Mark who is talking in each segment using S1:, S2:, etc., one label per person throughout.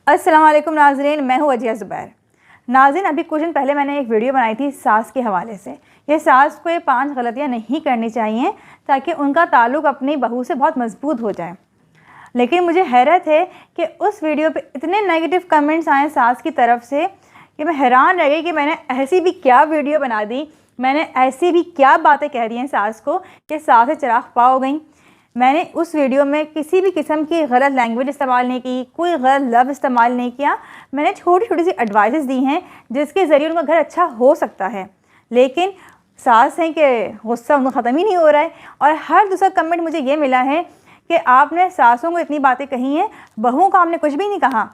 S1: अस्सलाम वालेकुम नाज़रीन, मैं हूँ अजिया ज़ुबैर। नाज़रीन, अभी कुछ दिन पहले मैंने एक वीडियो बनाई थी सास के हवाले से। ये सास को ये 5 गलतियाँ नहीं करनी चाहिए ताकि उनका ताल्लुक़ अपनी बहू से बहुत मजबूत हो जाए। लेकिन मुझे हैरत है कि उस वीडियो पे इतने नेगेटिव कमेंट्स आए सास की तरफ से कि मैं हैरान रह गई कि मैंने ऐसी भी क्या वीडियो बना दी, मैंने ऐसी भी क्या बातें कह दी हैं सास को कि सास से चिराग पा हो गई। मैंने उस वीडियो में किसी भी किस्म की गलत लैंग्वेज इस्तेमाल नहीं की, कोई गलत लफ्ज़ इस्तेमाल नहीं किया। मैंने छोटी छोटी सी एडवाइसेस दी हैं जिसके ज़रिए उनका घर अच्छा हो सकता है। लेकिन सास हैं कि गुस्सा उनका ख़त्म ही नहीं हो रहा है। और हर दूसरा कमेंट मुझे ये मिला है कि आपने सासों को इतनी बातें कही हैं, बहुओं का आपने कुछ भी नहीं कहा।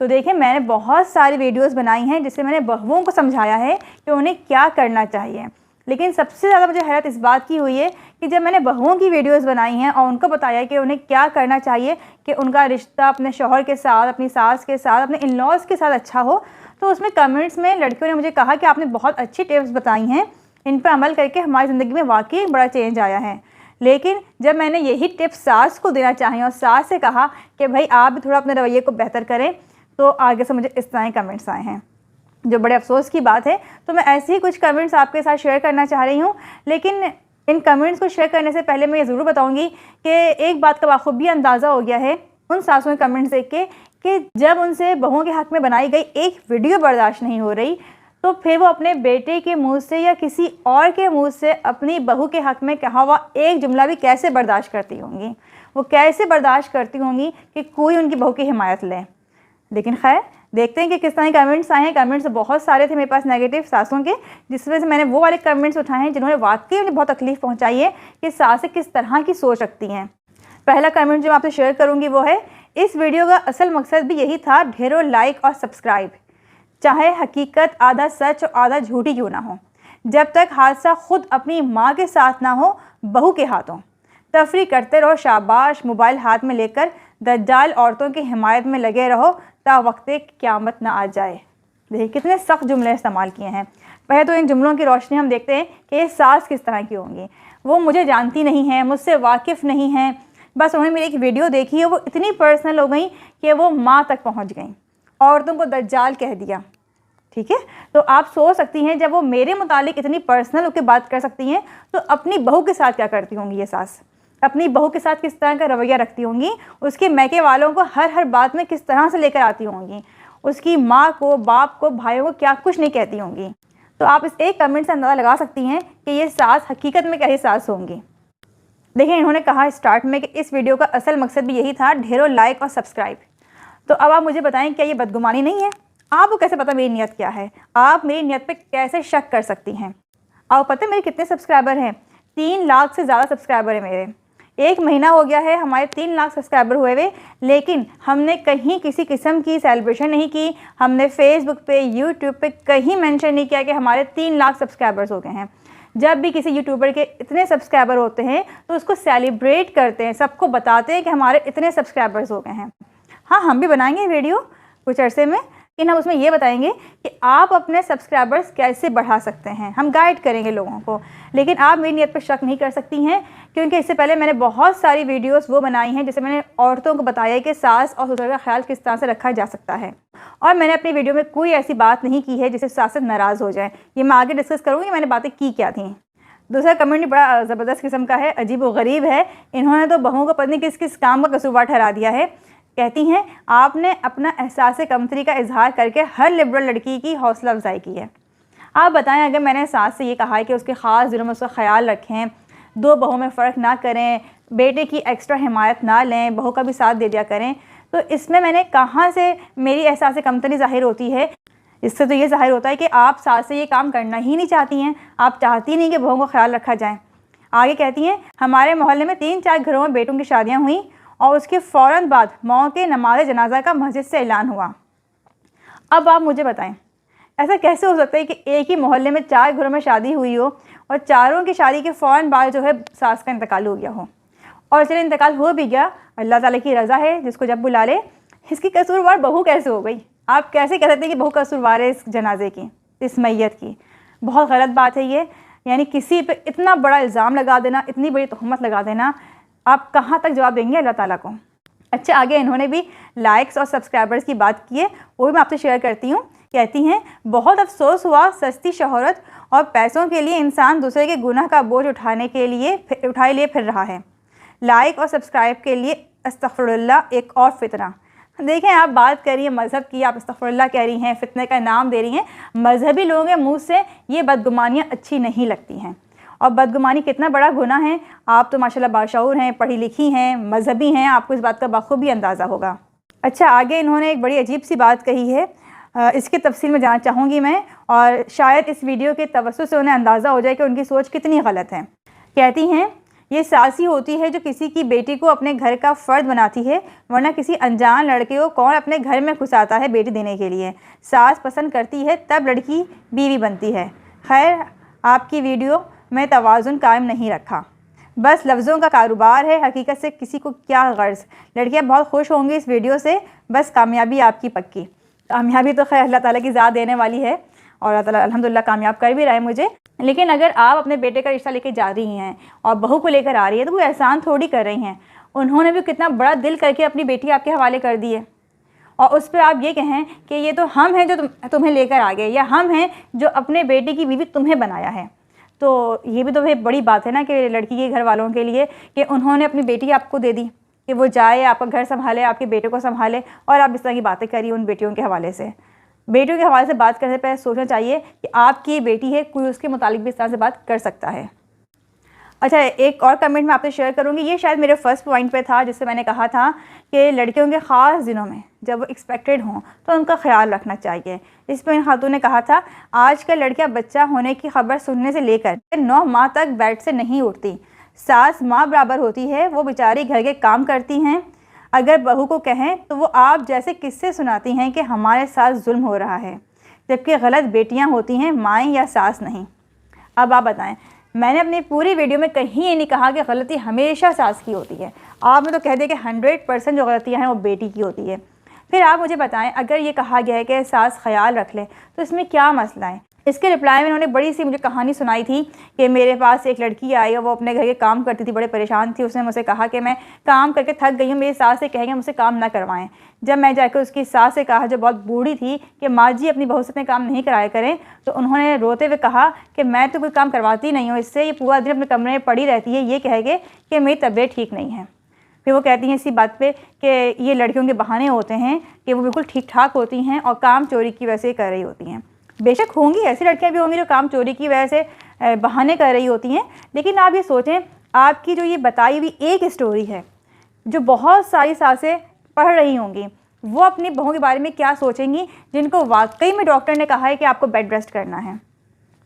S1: तो देखिए, मैंने बहुत सारी वीडियोस बनाई हैं जिससे मैंने बहुओं को समझाया है कि उन्हें क्या करना चाहिए। लेकिन सबसे ज़्यादा मुझे हैरत इस बात की हुई है कि जब मैंने बहुओं की वीडियोस बनाई हैं और उनको बताया कि उन्हें क्या करना चाहिए कि उनका रिश्ता अपने शौहर के साथ, अपनी सास के साथ, अपने इन-लॉज़ के साथ अच्छा हो, तो उसमें कमेंट्स में लड़कियों ने मुझे कहा कि आपने बहुत अच्छी टिप्स बताई हैं, इन पर अमल करके हमारी ज़िंदगी में वाकई बड़ा चेंज आया है। लेकिन जब मैंने यही टिप्स सास को देना चाहिए और सास से कहा कि भाई आप भी थोड़ा अपने रवैये को बेहतर करें, तो आगे से मुझे इस तरह कमेंट्स आए हैं, जो बड़े अफसोस की बात है। तो मैं ऐसे ही कुछ कमेंट्स आपके साथ शेयर करना चाह रही हूँ। लेकिन इन कमेंट्स को शेयर करने से पहले मैं ये ज़रूर बताऊँगी कि एक बात का बाखूबी अंदाज़ा हो गया है उन सासों के कमेंट्स देख के कि जब उनसे बहुओं के हक़ में बनाई गई एक वीडियो बर्दाश्त नहीं हो रही, तो फिर वो अपने बेटे के मुँह से या किसी और के मुँह से अपनी बहू के हक़ में कहा हुआ एक जुमला भी कैसे बर्दाश्त करती होंगी। वो कैसे बर्दाश्त करती होंगी कि कोई उनकी बहू की हिमायत ले। लेकिन खैर, देखते हैं कि किस तरह के कमेंट्स आए हैं। कमेंट्स बहुत सारे थे मेरे पास नेगेटिव सासों के, जिस वजह से मैंने वो वाले कमेंट्स उठाए हैं जिन्होंने वाकई उन्हें बहुत तकलीफ़ पहुंचाई है कि सासें किस तरह की सोच रखती हैं। पहला कमेंट जो मैं आपसे शेयर करूंगी वो है, इस वीडियो का असल मकसद भी यही था, ढेरों लाइक और सब्सक्राइब, चाहे हकीकत आधा सच और आधा झूठी क्यों ना हो। जब तक हादसा खुद अपनी माँ के साथ ना हो, बहू के हाथों तफरी करते रहो शाबाश, मोबाइल हाथ में लेकर दज्जाल औरतों की हिमायत में लगे रहो ता वक्ते क़यामत ना आ जाए। देखिए कितने सख्त जुमले इस्तेमाल किए हैं। पहले तो इन जुमलों की रोशनी हम देखते हैं कि ये सास किस तरह की होंगी। वो मुझे जानती नहीं हैं, मुझसे वाकिफ़ नहीं हैं, बस उन्होंने मेरी एक वीडियो देखी है, वो इतनी पर्सनल हो गई कि वो माँ तक पहुँच गई, औरतों को दज्जाल कह दिया। ठीक है, तो आप सोच सकती हैं जब वो मेरे मुतालिक इतनी पर्सनल होकर बात कर सकती हैं, तो अपनी बहू के साथ क्या करती होंगी ये सास, अपनी बहू के साथ किस तरह का रवैया रखती होंगी, उसके मैके वालों को हर बात में किस तरह से लेकर आती होंगी, उसकी माँ को, बाप को, भाइयों को क्या कुछ नहीं कहती होंगी। तो आप इस एक कमेंट से अंदाज़ा लगा सकती हैं कि ये सास हकीकत में कैसी सास होंगी। देखिए, इन्होंने कहा स्टार्ट में कि इस वीडियो का असल मकसद भी यही था, ढेरों लाइक और सब्सक्राइब। तो अब आप मुझे बताएं, क्या ये बदगुमानी नहीं है? आपको कैसे पता मेरी नीयत क्या है? आप मेरी नीयत पे कैसे शक कर सकती हैं? आपको पता है मेरे कितने सब्सक्राइबर हैं? 3 लाख से ज़्यादा सब्सक्राइबर हैं मेरे। 1 महीना हो गया है हमारे 3 लाख सब्सक्राइबर हुए हुए, लेकिन हमने कहीं किसी किस्म की सेलिब्रेशन नहीं की। हमने फेसबुक पे, यूट्यूब पे कहीं मेंशन नहीं किया कि हमारे 3 लाख सब्सक्राइबर्स हो गए हैं। जब भी किसी यूट्यूबर के इतने सब्सक्राइबर होते हैं तो उसको सेलिब्रेट करते हैं, सबको बताते हैं कि हमारे इतने सब्सक्राइबर्स हो गए हैं। हाँ, हम भी बनाएंगे वीडियो कुछ अरसे में, लेकिन हम उसमें ये बताएंगे कि आप अपने सब्सक्राइबर्स कैसे बढ़ा सकते हैं। हम गाइड करेंगे लोगों को। लेकिन आप मेरी नीयत पर शक नहीं कर सकती हैं, क्योंकि इससे पहले मैंने बहुत सारी वीडियोस वो बनाई हैं जिससे मैंने औरतों को बताया कि सास और ससुर का ख्याल किस तरह से रखा जा सकता है। और मैंने अपनी वीडियो में कोई ऐसी बात नहीं की है जिससे सास से नाराज़ हो जाए। ये मैं आगे डिस्कस करूँगी मैंने बातें की क्या थी। दूसरा कमेंट भी बड़ा ज़बरदस्त किस्म का है, अजीब व गरीब है। इन्होंने तो बहुओं को पता नहीं किस किस काम का कसूरवार ठहरा दिया है। कहती हैं, आपने अपना एहसास कमतरी का इजहार करके हर लिबरल लड़की की हौसला अफजाई की है। आप बताएं, अगर मैंने सास से ये कहा है कि उसके ख़ास दिनों में उसका ख्याल रखें, 2 बहुओं में फ़र्क ना करें, बेटे की एक्स्ट्रा हिमायत ना लें, बहू का भी साथ दे दिया करें, तो इसमें मैंने कहाँ से मेरी एहसास कमतरी ज़ाहिर होती है? इससे तो ये ज़ाहिर होता है कि आप सास से ये काम करना ही नहीं चाहती हैं। आप चाहती नहीं कि बहुओं का ख्याल रखा जाए। आगे कहती हैं, हमारे मोहल्ले में 3-4 घरों में बेटों की शादियाँ हुई और उसके फ़ौरन बाद मौके नमाज जनाजा का मस्जिद से ऐलान हुआ। अब आप मुझे बताएं, ऐसा कैसे हो सकता है कि एक ही मोहल्ले में 4 घरों में शादी हुई हो और चारों की शादी के फ़ौरन बाद जो है सास का इंतकाल हो गया हो? और चलिए इंतकाल हो भी गया, अल्लाह ताला की रज़ा है, जिसको जब बुला ले। इसकी कसूरवार बहू कैसे हो गई? आप कैसे कह सकते हैं कि बहू कसूरवार है इस जनाजे की, इस मैयत की? बहुत गलत बात है ये। यानी किसी पे इतना बड़ा इल्ज़ाम लगा देना, इतनी बड़ी तहमत लगा देना, आप कहाँ तक जवाब देंगे अल्लाह ताला को? अच्छा, आगे इन्होंने भी लाइक्स और सब्सक्राइबर्स की बात की है, वो भी मैं आपसे शेयर करती हूँ। कहती हैं, बहुत अफसोस हुआ, सस्ती शोहरत और पैसों के लिए इंसान दूसरे के गुनाह का बोझ उठाए लिए फिर रहा है। लाइक और सब्सक्राइब के लिए अस्तगफिरुल्लाह एक और फितना। देखें, आप बात कर रही हैं मज़हब की, आप अस्तगफिरुल्लाह कह रही हैं, फितने का नाम दे रही हैं। मजहबी लोगों के मुँह से ये बदगुमानियाँ अच्छी नहीं लगती हैं। और बदगुमानी कितना बड़ा गुनाह है। आप तो माशाल्लाह बाशऊर हैं, पढ़ी लिखी हैं, मजहबी हैं, आपको इस बात का बखूबी अंदाज़ा होगा। अच्छा, आगे इन्होंने एक बड़ी अजीब सी बात कही है, इसकी तफसील में जानना चाहूँगी मैं, और शायद इस वीडियो के तवज्जुह से उन्हें अंदाज़ा हो जाए कि उनकी सोच कितनी गलत है। कहती हैं, ये सास ही होती है जो किसी की बेटी को अपने घर का फ़र्द बनाती है, वरना किसी अनजान लड़के को कौन अपने घर में घुसाता है बेटी देने के लिए। सास पसंद करती है तब लड़की बीवी बनती है। खैर, आपकी वीडियो में तवाज़ुन कायम नहीं रखा, बस लफ्ज़ों का कारोबार है, हकीकत से किसी को क्या गर्ज। लड़कियां बहुत खुश होंगी इस वीडियो से, बस कामयाबी आपकी पक्की। कामयाबी तो खैर अल्लाह ताला की ज़ात देने वाली है और अल्लाह ताला अल्हम्दुलिल्लाह कामयाब कर भी रहा है मुझे। लेकिन अगर आप अपने बेटे का रिश्ता लेके जा रही हैं और बहू को लेकर आ रही है तो वो एहसान थोड़ी कर रही हैं। उन्होंने भी कितना बड़ा दिल करके अपनी बेटी आपके हवाले कर दी है, और उस पर आप ये कहें कि ये तो हम हैं जो तुम्हें लेकर आ गए, या हम हैं जो अपने बेटे की बीवी तुम्हें बनाया है। तो ये भी तो भाई बड़ी बात है ना कि लड़की के घर वालों के लिए कि उन्होंने अपनी बेटी आपको दे दी कि वो जाए, आपका घर संभाले, आपके बेटे को संभाले, और आप इस तरह की बातें करिए उन बेटियों के हवाले से। बेटियों के हवाले से बात करने से पहले सोचना चाहिए कि आपकी बेटी है, कोई उसके मुतालिक भी इस तरह से बात कर सकता है। अच्छा, एक और कमेंट मैं आपसे शेयर करूँगी, ये शायद मेरे फर्स्ट पॉइंट पे था जिससे मैंने कहा था कि लड़कियों के ख़ास दिनों में जब वो एक्सपेक्टेड हों तो उनका ख्याल रखना चाहिए। इस पर इन खातून ने कहा था, आजकल लड़कियां बच्चा होने की खबर सुनने से लेकर 9 माह तक बेड से नहीं उठती। सास माँ बराबर होती है, वो बेचारी घर के काम करती हैं। अगर बहू को कहें तो वो आप जैसे किस्से सुनाती हैं कि हमारे साथ जुल्म हो रहा है, जबकि गलत बेटियाँ होती हैं, माएँ या सास नहीं। अब आप बताएं, मैंने अपनी पूरी वीडियो में कहीं ये नहीं कहा कि गलती हमेशा सास की होती है। आपने तो कह दिया कि 100% जो गलतियाँ हैं वो बेटी की होती है। फिर आप मुझे बताएं, अगर ये कहा गया है कि सास ख्याल रख ले तो इसमें क्या मसला है। इसके रिप्लाई में उन्होंने बड़ी सी मुझे कहानी सुनाई थी कि मेरे पास एक लड़की आई और वो अपने घर के काम करती थी, बड़े परेशान थी। उसने मुझसे कहा कि मैं काम करके थक गई हूँ, मेरी सास से कहेंगे मुझसे काम ना करवाएं। जब मैं जाकर उसकी सास से कहा, जो बहुत बूढ़ी थी, कि माँ जी अपनी बहू से इतने काम नहीं कराया करें, तो उन्होंने रोते हुए कहा कि मैं तो कोई काम करवाती नहीं हूँ, इससे ये पूरा दिन अपने कमरे में पड़ी रहती है, ये कह के कि मेरी तबीयत ठीक नहीं है। फिर वो कहती हैं इसी बात पे कि ये लड़कियों के बहाने होते हैं कि वो बिल्कुल ठीक ठाक होती हैं और काम चोरी की वजह से कर रही होती हैं। बेशक होंगी, ऐसी लड़कियां भी होंगी जो काम चोरी की वजह से बहाने कर रही होती हैं, लेकिन आप ये सोचें, आपकी जो ये बताई हुई एक स्टोरी है जो बहुत सारी सासें पढ़ रही होंगी, वो अपनी बहू के बारे में क्या सोचेंगी जिनको वाकई में डॉक्टर ने कहा है कि आपको बेड रेस्ट करना है।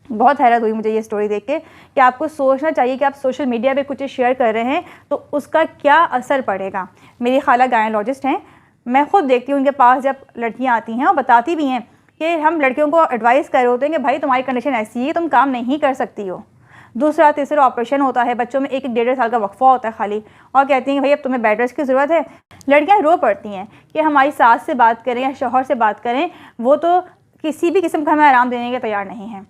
S1: बहुत हैरत हुई मुझे ये स्टोरी देख के कि आपको सोचना चाहिए कि आप सोशल मीडिया पे कुछ शेयर कर रहे हैं तो उसका क्या असर पड़ेगा। मेरी खाला गायनोलॉजिस्ट हैं, मैं ख़ुद देखती हूँ उनके पास जब लड़कियाँ आती हैं और बताती भी हैं कि हम लड़कियों को एडवाइस कर रहे होते हैं कि भाई तुम्हारी कंडीशन ऐसी है, तुम काम नहीं कर सकती हो। दूसरा तीसरा ऑपरेशन होता है, बच्चों में 1-1.5 साल का वक्फा होता है खाली, और कहती हैं कि भाई अब तुम्हें बेड रेस्ट की ज़रूरत है। लड़कियाँ रो पड़ती हैं कि हमारी सास से बात करें या शौहर से बात करें, वो तो किसी भी किस्म का हमें आराम देने के तैयार नहीं है।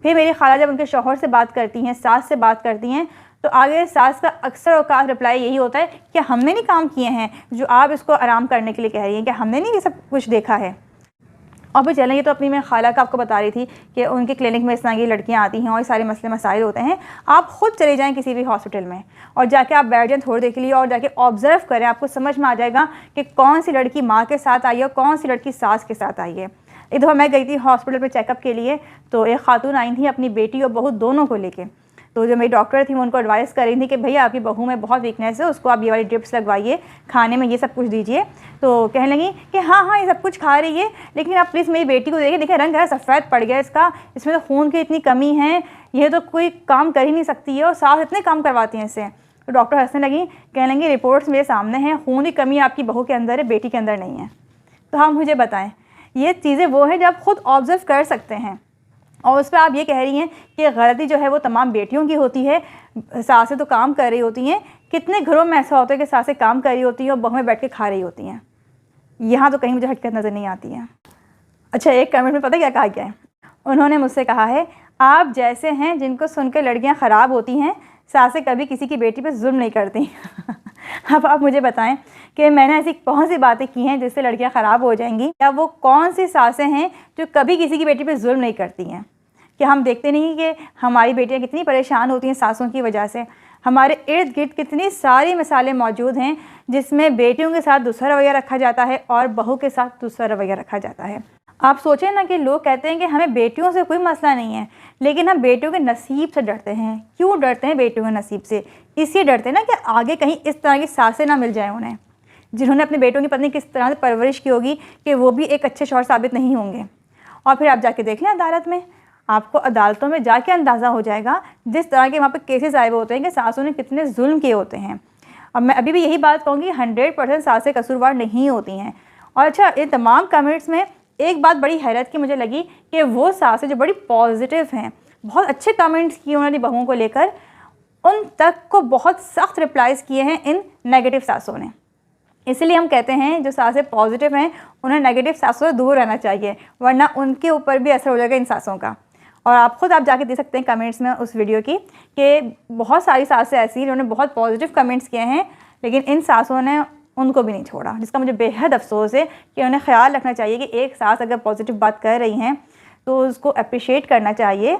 S1: फिर मेरी खाला जब उनके शौहर से बात करती हैं, सास से बात करती हैं, तो आगे सास का अक्सर औकात रिप्लाई यही होता है कि हमने नहीं काम किए हैं जो आप इसको आराम करने के लिए कह रही हैं, कि हमने नहीं ये सब कुछ देखा है। और फिर चलें, ये तो अपनी मैं खाला का आपको बता रही थी कि उनके क्लिनिक में इस तरह की लड़कियाँ आती हैं और ये सारे मसले मसाइल होते हैं। आप ख़ुद चले जाएँ किसी भी हॉस्पिटल में और जाके आप बैठ जाएँ थोड़ी देर के लिए और जाके ऑब्ज़र्व करें, आपको समझ में आ जाएगा कि कौन सी लड़की माँ के साथ आई है और कौन सी लड़की सास के साथ आई है। एक दफ़ा मैं गई थी हॉस्पिटल पे चेकअप के लिए, तो एक खातून आई थी अपनी बेटी और बहू दोनों को लेके। तो जो मेरी डॉक्टर थी वो उनको एडवाइस कर रही थी कि भैया आपकी बहू में बहुत वीकनेस है, उसको आप ये वाली ड्रिप्स लगवाइए, खाने में ये सब कुछ दीजिए। तो कहने लगी कि हाँ ये सब कुछ खा रही है, लेकिन आप प्लीज़ मेरी बेटी को देखिए रंग है सफ़ेद पड़ गया इसका, इसमें तो खून की इतनी कमी है, ये तो कोई काम कर ही नहीं सकती है और सास इतने काम करवाती हैं इससे। तो डॉक्टर हंसने लगी, कहने लगी रिपोर्ट्स मेरे सामने हैं, खून की कमी आपकी बहू के अंदर है, बेटी के अंदर नहीं है। तो आप मुझे बताएं, ये चीज़ें वो हैं जो आप ख़ुद ऑब्ज़र्व कर सकते हैं और उस पर आप ये कह रही हैं कि गलती जो है वो तमाम बेटियों की होती है, सासें तो काम कर रही होती हैं। कितने घरों में ऐसा होता है कि सासें काम कर रही होती हैं और बहुएं बैठ के खा रही होती हैं। यहाँ तो कहीं मुझे हकीकत नज़र नहीं आती है। अच्छा, एक कमेंट में पता क्या कहा गया है, उन्होंने मुझसे कहा है, आप जैसे हैं जिनको सुनकर लड़कियाँ ख़राब होती हैं, सासें कभी किसी की बेटी पर जुल्म नहीं करती। अब आप मुझे बताएं कि मैंने ऐसी कौन सी बातें की हैं जिससे लड़कियां ख़राब हो जाएंगी, या वो कौन सी सासें हैं जो कभी किसी की बेटी पे जुल्म नहीं करती हैं। कि हम देखते नहीं कि हमारी बेटियां कितनी परेशान होती हैं सासों की वजह से। हमारे इर्द गिर्द कितनी सारी मिसालें मौजूद हैं जिसमें बेटियों के साथ दूसरा रवैया रखा जाता है और बहू के साथ दूसरा रवैया रखा जाता है। आप सोचें ना कि लोग कहते हैं कि हमें बेटियों से कोई मसला नहीं है, लेकिन हम बेटियों के नसीब से डरते हैं। क्यों डरते हैं बेटियों के नसीब से? इसलिए डरते हैं ना कि आगे कहीं इस तरह की सासें ना मिल जाएं उन्हें, जिन्होंने अपने बेटों की पत्नी किस तरह से परवरिश की होगी कि वो भी एक अच्छे शौहर साबित नहीं होंगे। और फिर आप जाके देख लें अदालत में, आपको अदालतों में जाके अंदाज़ा हो जाएगा जिस तरह के वहाँ पे केसेस आए हुए होते हैं कि सासों ने कितने जुल्म किए होते हैं। अब मैं अभी भी यही बात कहूँगी, 100% सासें कसूरवार नहीं होती हैं। और अच्छा, इन तमाम कमेंट्स में एक बात बड़ी हैरत की मुझे लगी कि वो सासें जो बड़ी पॉजिटिव हैं, बहुत अच्छे कमेंट्स किए उन्होंने बहुओं को लेकर, उन तक को बहुत सख्त रिप्लाइज़ किए हैं इन नेगेटिव सासों ने। इसलिए हम कहते हैं जो सासें पॉजिटिव हैं उन्हें नेगेटिव सासों से दूर रहना चाहिए, वरना उनके ऊपर भी असर हो जाएगा इन सासों का। और आप खुद आप जाके देख सकते हैं कमेंट्स में उस वीडियो की कि बहुत सारी सासें ऐसी जिन्होंने बहुत पॉजिटिव कमेंट्स किए हैं, लेकिन इन सासों ने उनको भी नहीं छोड़ा, जिसका मुझे बेहद अफसोस है। कि उन्हें ख्याल रखना चाहिए कि एक सास अगर पॉजिटिव बात कर रही हैं तो उसको अप्रिशिएट करना चाहिए,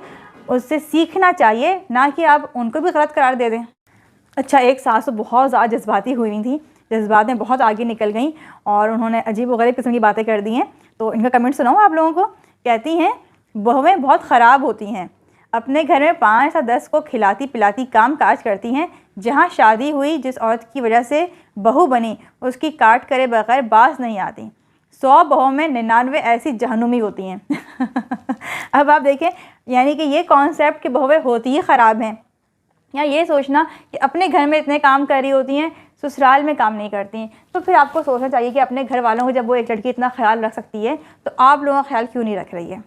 S1: उससे सीखना चाहिए, ना कि आप उनको भी गलत करार दे दें। अच्छा, एक सास तो बहुत ज़्यादा जज्बाती हुई थी, जज्बात में बहुत आगे निकल गई और उन्होंने अजीब व गरीब किस्म की बातें कर दी हैं। तो इनका कमेंट सुनाऊँ आप लोगों को। कहती हैं, बहुएं बहुत ख़राब होती हैं, अपने घर में 5 या 10 को खिलाती पिलाती काम काज करती हैं। जहाँ शादी हुई, जिस औरत की वजह से बहू बनी, उसकी काट करे बगैर बाज नहीं आती। 100 बहुओं में 99 ऐसी जहन्नुमी होती हैं। अब आप देखें, यानी कि ये कॉन्सेप्ट कि बहुएं होती ही ख़राब हैं, या ये सोचना कि अपने घर में इतने काम कर रही होती हैं, ससुराल में काम नहीं करती हैं। तो फिर आपको सोचना चाहिए कि अपने घर वालों को जब वो एक लड़की इतना ख्याल रख सकती है तो आप लोगों का ख्याल क्यों नहीं रख रही है।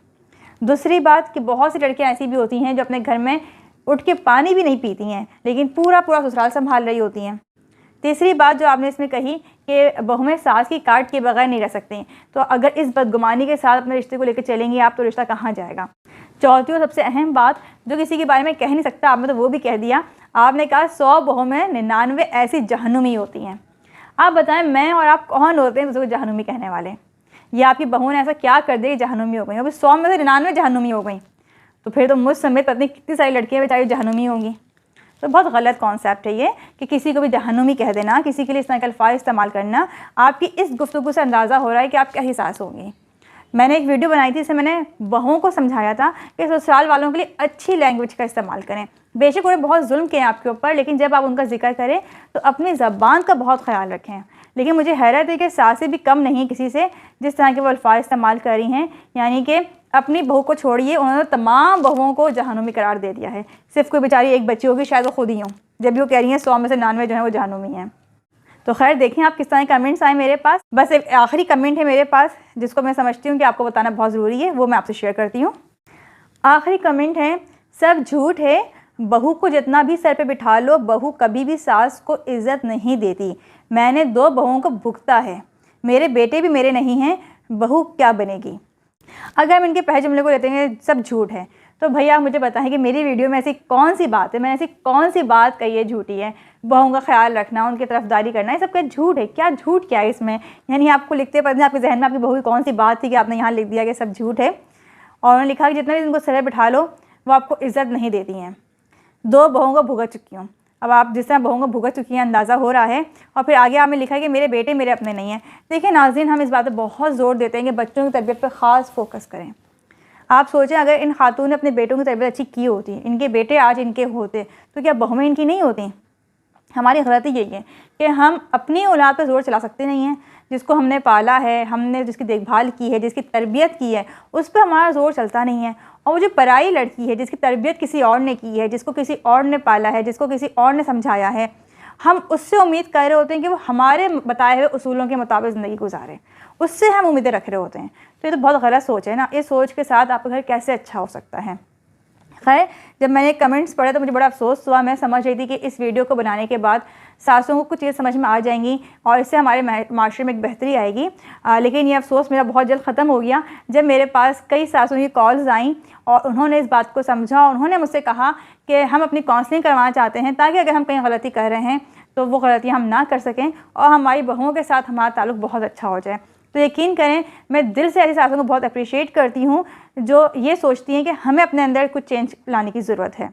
S1: दूसरी बात कि बहुत सी लड़कियां ऐसी भी होती हैं जो अपने घर में उठ के पानी भी नहीं पीती हैं, लेकिन पूरा ससुराल संभाल रही होती हैं। तीसरी बात जो आपने इसमें कही कि बहुएं सास की काट के बगैर नहीं रह सकती, तो अगर इस बदगुमानी के साथ अपने रिश्ते को लेकर चलेंगी आप तो रिश्ता कहाँ जाएगा। चौथी और सबसे अहम बात जो किसी के बारे में कह नहीं सकता, आपने तो वो भी कह दिया। आपने कहा 100 बहुओं में 99 ऐसी जहन्नुमी होती हैं। आप बताएं, मैं और आप कौन होते हैं उसको जहन्नुमी कहने वाले? या आपकी बहू ने ऐसा क्या कर दिया कि जहन्नुमी हो गई? अभी 100 में से 99 जहन्नुमी हो गई, तो फिर तो मुझ समेत पत्नी कितनी सारी लड़कियां बेचारी जहन्नुमी होंगी। तो बहुत गलत कॉन्सेप्ट है ये कि किसी को भी जहन्नुमी कह देना, किसी के लिए इस तरह का अल्फाज इस्तेमाल करना। आपकी इस गुफ्तगू से अंदाज़ा हो रहा है कि आप क्या हिसास होंगी। मैंने एक वीडियो बनाई थी, इसमें मैंने बहुओं को समझाया था कि ससुराल वालों के लिए अच्छी लैंग्वेज का इस्तेमाल करें। बेशक उन्हें बहुत जुल्म किए आपके ऊपर, लेकिन जब आप उनका जिक्र करें तो अपनी ज़बान का बहुत ख्याल रखें। लेकिन मुझे हैरत है कि सासें भी कम नहीं किसी से, जिस तरह के वो अल्फाज इस्तेमाल कर रही हैं। यानी कि अपनी बहू को छोड़िए, उन्होंने तमाम बहुओं को जहन्नुमी करार दे दिया है। सिर्फ कोई बेचारी एक बच्ची होगी, शायद वो खुद ही हों, जब भी वो कह रही हैं 100 में से 99 जो है वो जहन्नुमी हैं। तो खैर, देखें आप किस तरह के कमेंट्स आए मेरे पास। बस एक आखिरी कमेंट है मेरे पास जिसको मैं समझती हूँ कि आपको बताना बहुत ज़रूरी है, वो मैं आपसे शेयर करती हूँ। आखिरी कमेंट है, सब झूठ है, बहू को जितना भी सर पे बिठा लो, बहू कभी भी सास को इज़्ज़त नहीं देती। मैंने 2 बहुओं को भुगता है, मेरे बेटे भी मेरे नहीं हैं, बहू क्या बनेगी। अगर हम इनके पहले जुमले को लेते हैं सब झूठ है, तो भैया मुझे बताएं कि मेरी वीडियो में ऐसी कौन सी बात है, मैंने ऐसी कौन सी बात कही है झूठी है? बहुओं का ख्याल रखना, उनकी तरफदारी करना, ये सब क्या झूठ है? क्या झूठ क्या है इसमें? यानी आपको लिखते पढ़ने आपके जहन में आपकी बहू की कौन सी बात थी कि आपने यहाँ लिख दिया कि सब झूठ है? और उन्होंने लिखा कि जितना भी इनको सर बिठा लो वो आपको इज़्ज़त नहीं देती हैं। 2 बहुओं को भुगत चुकी हूँ। अब आप जिस तरह बहुओं को भुगत चुकी हैं अंदाज़ा हो रहा है। और फिर आगे आपने लिखा है कि मेरे बेटे मेरे अपने नहीं हैं। देखिए नाज़रीन, हम इस बात पर बहुत ज़ोर देते हैं कि बच्चों की तरबियत पर ख़ास फोकस करें। आप सोचें, अगर इन खातून ने अपने बेटों की तरबियत अच्छी की होती, इनके बेटे आज इनके होते, तो क्या बहुएं इनकी नहीं होती? हमारी गलती यही है कि हम अपनी औलाद पर ज़ोर चला सकते नहीं हैं। जिसको हमने पाला है, हमने जिसकी देखभाल की है, जिसकी तरबियत की है, उस पर हमारा ज़ोर चलता नहीं है। और वो जो पराई लड़की है, जिसकी तरबियत किसी और ने की है, जिसको किसी और ने पाला है, जिसको किसी और ने समझाया है, हम उससे उम्मीद कर रहे होते हैं कि वो हमारे बताए हुए उसूलों के मुताबिक ज़िंदगी गुजारे, उससे हम उम्मीदें रख रहे होते हैं। तो ये तो बहुत गलत सोच है ना। इस सोच के साथ आपका घर कैसे अच्छा हो सकता है? खैर, जब मैंने कमेंट्स पढ़े तो मुझे बड़ा अफसोस हुआ। मैं समझ रही थी कि इस वीडियो को बनाने के बाद सासों को कुछ चीज़ें समझ में आ जाएंगी और इससे हमारे माशरे में एक बेहतरी आएगी। लेकिन ये अफसोस मेरा बहुत जल्द ख़त्म हो गया जब मेरे पास कई सासों की कॉल्स आईं और उन्होंने इस बात को समझा और उन्होंने मुझसे कहा कि हम अपनी काउंसलिंग करवाना चाहते हैं ताकि अगर हम कहीं गलती कर रहे हैं तो वो गलतियाँ हम ना कर सकें और हमारी बहुओं के साथ हमारा ताल्लुक़ बहुत अच्छा हो जाए। तो यकीन करें, मैं दिल से ऐसी सासों को बहुत अप्रिशिएट करती हूँ जो ये सोचती हैं कि हमें अपने अंदर कुछ चेंज लाने की ज़रूरत है।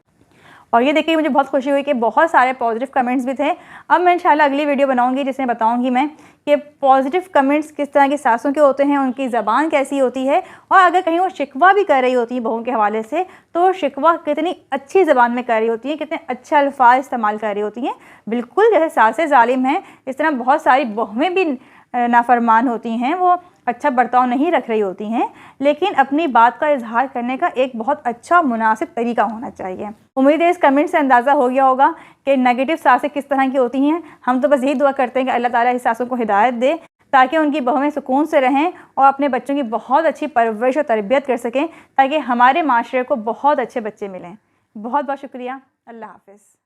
S1: और ये देखिए मुझे बहुत खुशी हुई कि बहुत सारे पॉजिटिव कमेंट्स भी थे। अब मैं इंशाल्लाह अगली वीडियो बनाऊंगी जिसमें बताऊंगी मैं कि पॉजिटिव कमेंट्स किस तरह की सासों के होते हैं, उनकी ज़बान कैसी होती है, और अगर कहीं वो शिकवा भी कर रही होती है बहू के हवाले से, तो शिकवा कितनी अच्छी ज़बान में कर रही होती है, कितने अच्छे अल्फाज इस्तेमाल कर रही होती हैं। बिल्कुल जैसे सासें ज़ालिम हैं, इस तरह बहुत सारी बहुएँ भी नाफरमान होती हैं, वो अच्छा बर्ताव नहीं रख रही होती हैं, लेकिन अपनी बात का इजहार करने का एक बहुत अच्छा मुनासिब तरीका होना चाहिए। उम्मीद है इस कमेंट से अंदाज़ा हो गया होगा कि नेगेटिव सासें किस तरह की होती हैं। हम तो बस यही दुआ करते हैं कि अल्लाह ताला इस सासों को हिदायत दे ताकि उनकी बहुएं सुकून से रहें और अपने बच्चों की बहुत अच्छी परवरिश और तरबियत कर सकें, ताकि हमारे माशरे को बहुत अच्छे बच्चे मिलें। बहुत बहुत शुक्रिया। अल्लाह हाफ़िज़।